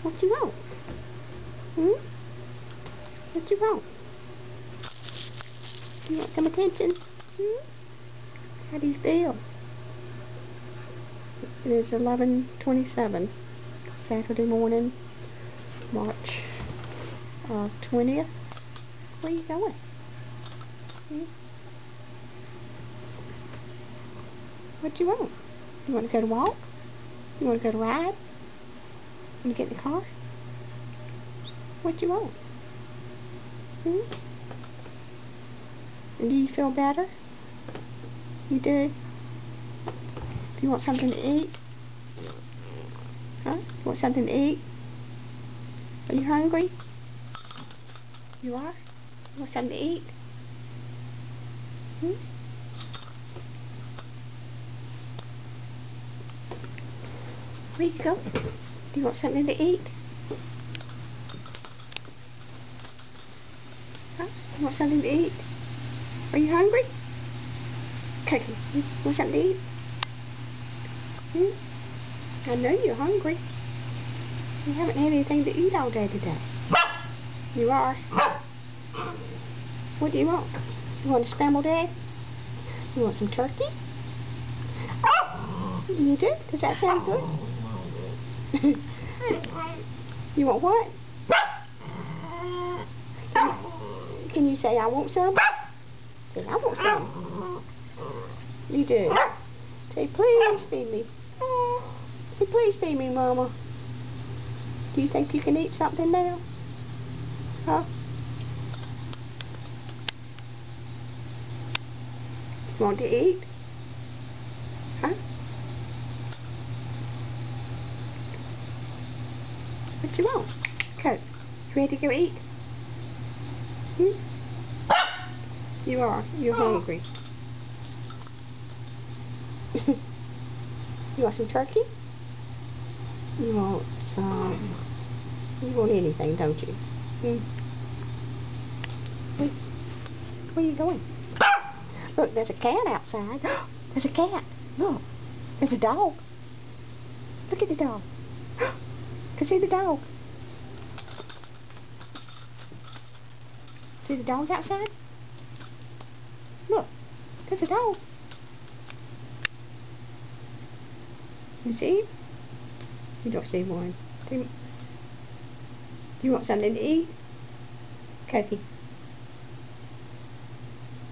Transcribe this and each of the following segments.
What you want? Hmm? What you want? You want some attention? Hmm? How do you feel? It is 11:27, Saturday morning, March 20th. Where are you going? Hmm? What you want? You want to go to walk? You want to go to ride? You want to get in the car? What you want? Hmm? And do you feel better? You do? Do you want something to eat? Huh? You want something to eat? Are you hungry? You are? You want something to eat? Hmm? Where you go? Do you want something to eat? Huh? You want something to eat? Are you hungry? Cookie, you want something to eat? Hmm? I know you're hungry. You haven't had anything to eat all day today. You are? What do you want? You want a scrambled egg? You want some turkey? You do? Does that sound good? You want what? Can you say I want some? Say I want some. You do. Say please feed me. Say please feed me, Mama. Do you think you can eat something now? Huh? You want to eat? Huh? What you want? Coke. You ready to go eat? Hmm? You are. You're hungry. You want some turkey? You want some... You want anything, don't you? Hmm? Where are you going? Look, there's a cat outside. There's a cat. Look. There's a dog. Look at the dog. Go see the dog. See the dog outside? Look. There's a dog. You see him? You don't see one. Do you want something to eat? Cookie.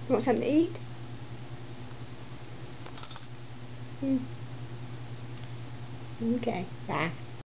You want something to eat? Hmm. Okay. Bye.